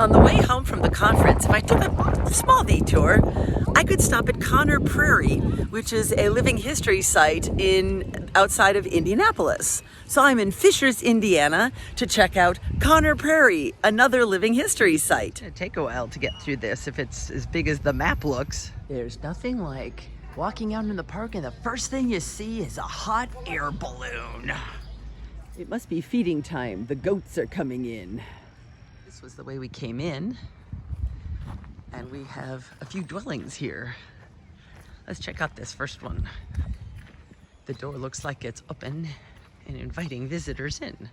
On the way home from the conference, if I took a small detour, I could stop at Conner Prairie, which is a living history site outside of Indianapolis. So I'm in Fishers, Indiana, to check out Conner Prairie, another living history site. It'll take a while to get through this if it's as big as the map looks. There's nothing like walking out in the park and the first thing you see is a hot air balloon. It must be feeding time. The goats are coming in. This was the way we came in, and we have a few dwellings here. Let's check out this first one. The door looks like it's open and inviting visitors in.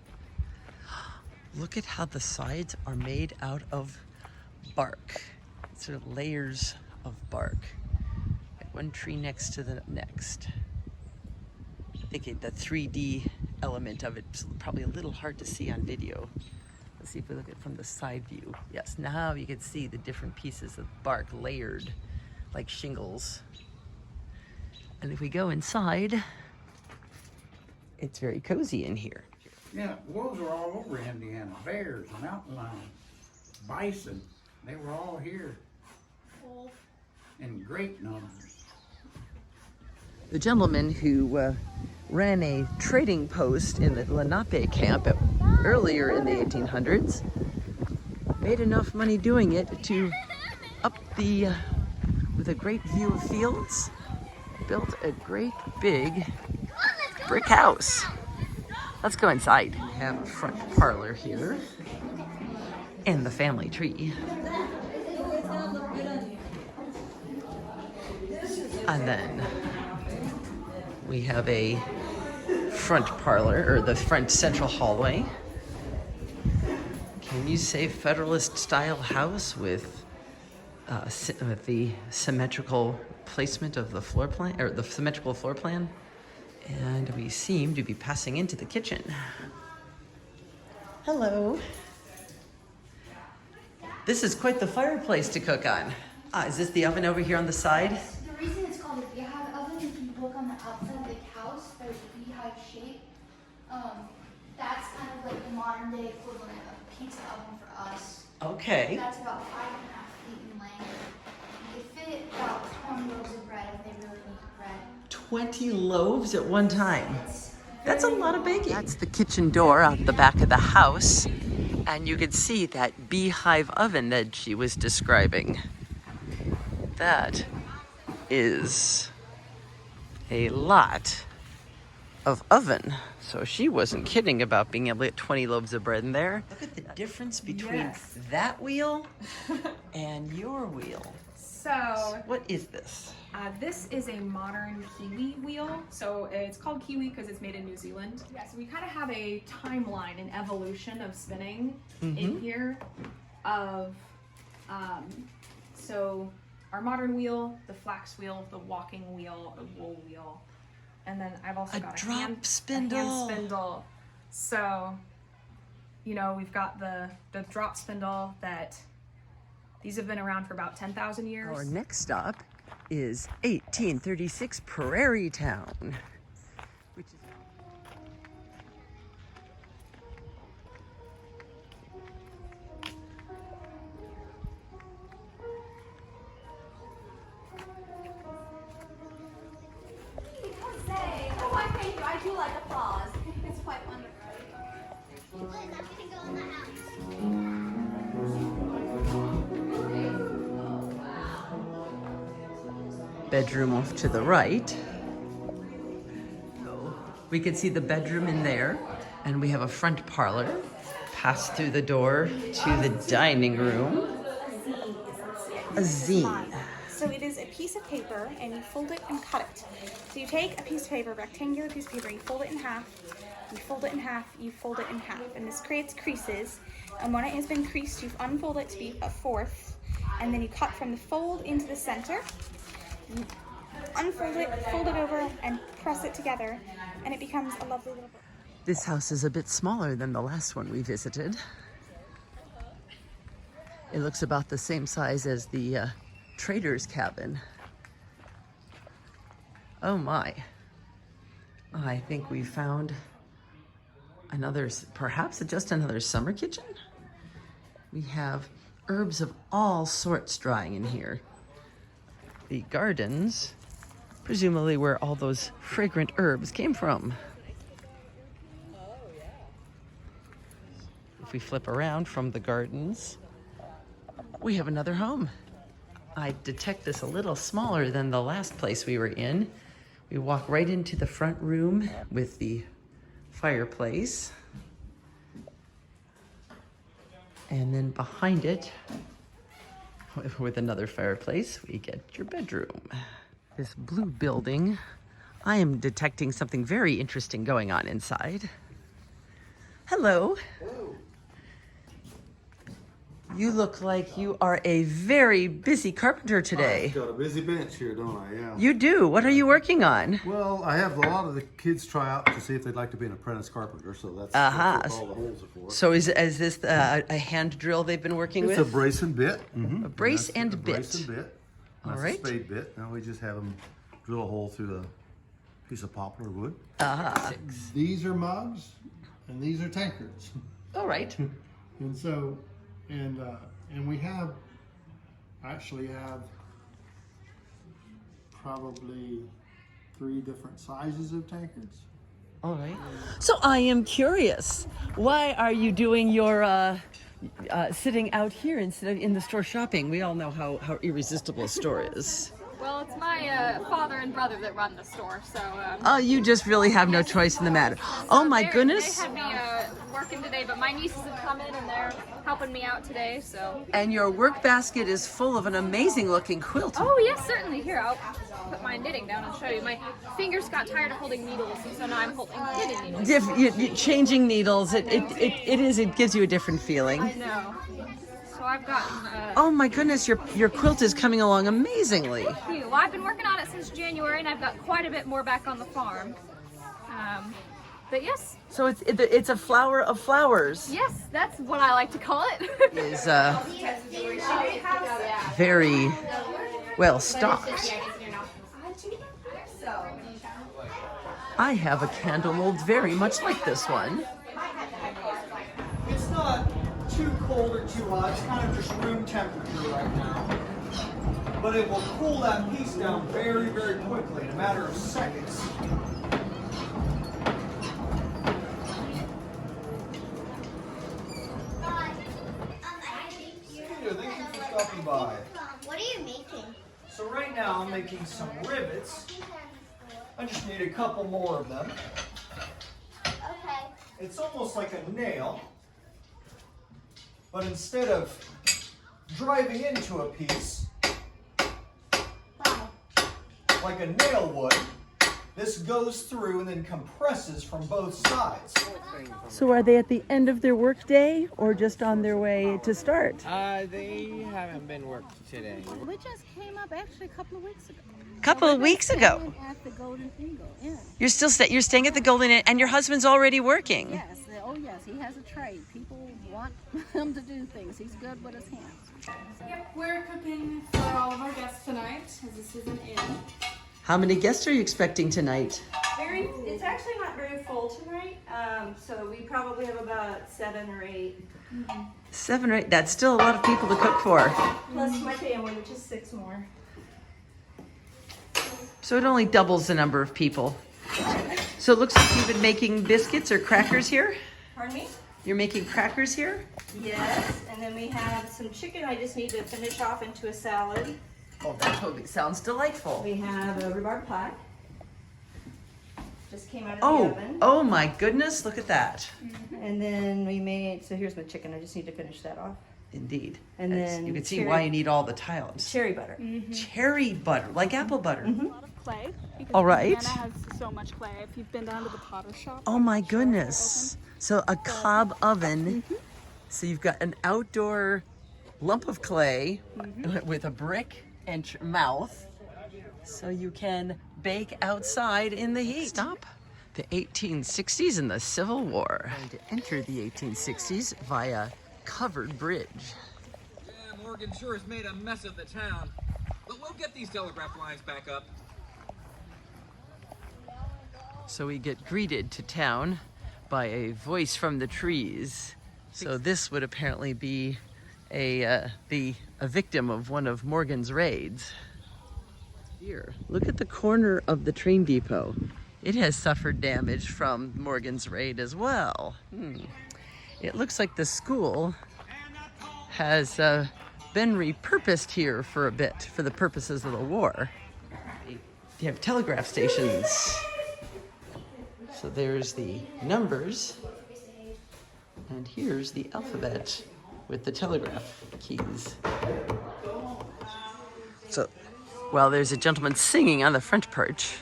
Look at how the sides are made out of bark. Sort of layers of bark. Like one tree next to the next. I think the 3D element of it's probably a little hard to see on video. Let's see if we look at it from the side view. Yes, now you can see the different pieces of bark layered like shingles. And if we go inside, it's very cozy in here. Yeah, wolves are all over Indiana. Bears, mountain lions, bison, they were all here in great numbers. The gentleman who ran a trading post in the Lenape camp earlier in the 1800s made enough money doing it to with a great view of fields, built a great big brick house. Let's go inside. We have a front parlor here and the family tree. And then we have a front parlor, or the front central hallway. Can you say Federalist style house with the symmetrical placement of the floor plan, or the symmetrical floor plan? And we seem to be passing into the kitchen. Hello. This is quite the fireplace to cook on. Is this the oven over here on the side? The reason it's called a beehive oven, if you look on the outside of the house, there's a beehive shape. That's kind of like the modern day equivalent of a pizza oven for us. Okay. That's about 5.5 feet in length. They fit about 20 loaves of bread if they really need bread. 20 loaves at one time. That's a lot of baking. That's the kitchen door out the back of the house. And you can see that beehive oven that she was describing. That is a lot of oven. So she wasn't kidding about being able to get 20 loaves of bread in there. Look at the difference between that wheel and your wheel. So, what is this? this is a modern Kiwi wheel. So it's called Kiwi because it's made in New Zealand. Yeah, so we kind of have a timeline, an evolution of spinning in here of, so our modern wheel, the flax wheel, the walking wheel, the wool wheel. And then I've also got a hand spindle. So, you know, we've got the drop spindle that these have been around for about 10,000 years. Our next stop is 1836 Prairie Town, which is Oh, I thank you. I do like applause. It's quite wonderful. bedroom off to the right. We can see the bedroom in there, and we have a front parlor. Pass through the door to the dining room. A zine. So it is a piece of paper, and you fold it and cut it. So you take a piece of paper, rectangular piece of paper, you fold it in half, you fold it in half, you fold it in half, and this creates creases. And when it has been creased, you unfold it to be a fourth, and then you cut from the fold into the center. You unfold it, fold it over, and press it together, and it becomes a lovely little book. This house is a bit smaller than the last one we visited. It looks about the same size as the trader's cabin. Oh my. I think we found another, perhaps just another summer kitchen. We have herbs of all sorts drying in here. The gardens, presumably where all those fragrant herbs came from. If we flip around from the gardens, we have another home. I detect this a little smaller than the last place we were in. We walk right into the front room with the fireplace. And then behind it, with another fireplace, we get your bedroom. This blue building, I am detecting something very interesting going on inside. Hello. Hello. You look like you are a very busy carpenter today. I've got a busy bench here, don't I? Yeah. You do. What are you working on? Well, I have a lot of the kids try out to see if they'd like to be an apprentice carpenter, so that's what all the holes are for. So is this a hand drill they've been working It's with? a brace and bit. A brace and a bit. brace and bit. All That's right. a spade bit. Now we just have them drill a hole through a piece of poplar wood. These are mugs, and these are tankards. All right. And so, and we actually have probably 3 different sizes of tankards. All right. So I am curious. Why are you doing your sitting out here instead of in the store shopping? We all know how irresistible a store is. Well, it's my father and brother that run the store, so. Oh, you just really have no choice in the matter. Oh my goodness. They had me working today, but my nieces have come in and they're helping me out today, so. And your work basket is full of an amazing looking quilt. Oh yes, certainly. Here, I'll put my knitting down and show you. My fingers got tired of holding needles, and so now I'm holding knitting needles. Changing needles, it gives you a different feeling. I know. So I've gotten. Oh my goodness, your quilt is coming along amazingly. Thank you. Well, I've been working on it since January, and I've got quite a bit more back on the farm. But yes. So it's a flower of flowers. Yes, that's what I like to call it. Is very well stocked. I have a candle mold very much like this one. It's not too cold or too hot, it's kind of just room temperature right now. But it will cool that piece down very, very quickly in a matter of seconds. Peter, thank you for stopping by. What are you making? So right now I'm making some rivets. I just need a couple more of them. Okay. It's almost like a nail, but instead of driving into a piece like a nail would, this goes through and then compresses from both sides. So are they at the end of their workday or just on their way to start? They haven't been worked today. We just came up actually a couple of weeks ago. Couple of weeks ago. At the Golden Eagle, yeah. You're staying at the Golden Inn, and your husband's already working. Yes, oh yes, he has a trade. People want him to do things. He's good with his hands. Yep, we're cooking for all of our guests tonight, as this is an inn. How many guests are you expecting tonight? It's actually not very full tonight, so we probably have about 7 or 8. 7 or 8. That's still a lot of people to cook for. Plus my family, which is 6 more. So it only doubles the number of people. So it looks like you've been making biscuits or crackers here? Pardon me? You're making crackers here? Yes, and then we have some chicken I just need to finish off into a salad. Oh, that totally sounds delightful. We have a rhubarb pie. Just came out of the oven. Oh my goodness, look at that. And then we made, so here's my chicken. I just need to finish that off. Indeed. And then you can see why you need all the tiles. Cherry butter. Cherry butter, like apple butter. A lot of clay. Because All right. Indiana has so much clay. If you've been down to the potter shop. Oh my goodness. So a cob oven. So you've got an outdoor lump of clay with a brick and mouth. So you can bake outside in the heat. Stop. The 1860s and the Civil War. Going to enter the 1860s via covered bridge. Yeah, Morgan sure has made a mess of the town. But we'll get these telegraph lines back up. So we get greeted to town by a voice from the trees. So this would apparently be a victim of one of Morgan's raids. Here, look at the corner of the train depot. It has suffered damage from Morgan's raid as well. It looks like the school has been repurposed here for a bit for the purposes of the war. They have telegraph stations. So there's the numbers, and here's the alphabet with the telegraph keys. So while there's a gentleman singing on the front perch,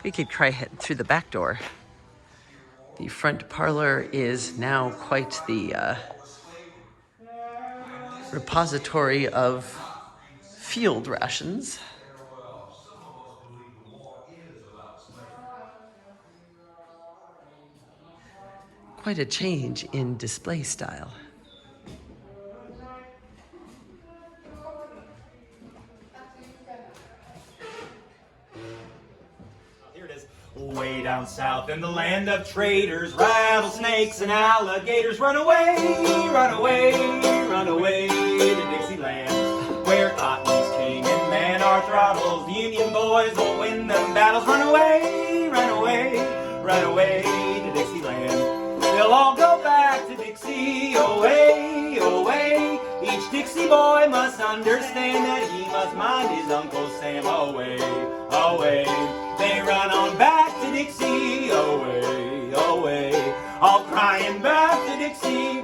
we could try head through the back door. The front parlor is now quite the repository of field rations. Quite a change in display style. Here it is. Way down south in the land of traders, rattlesnakes and alligators, run away, run away, run away to Dixieland, where cotton's king and men are throttles. The Union boys will win them battles. Run away, run away, run away to Dixieland. They'll all go back to Dixie, away, away. Each Dixie boy must understand that he must mind his Uncle Sam, away, away. They run on back to Dixie, away, away. All crying back to Dixie,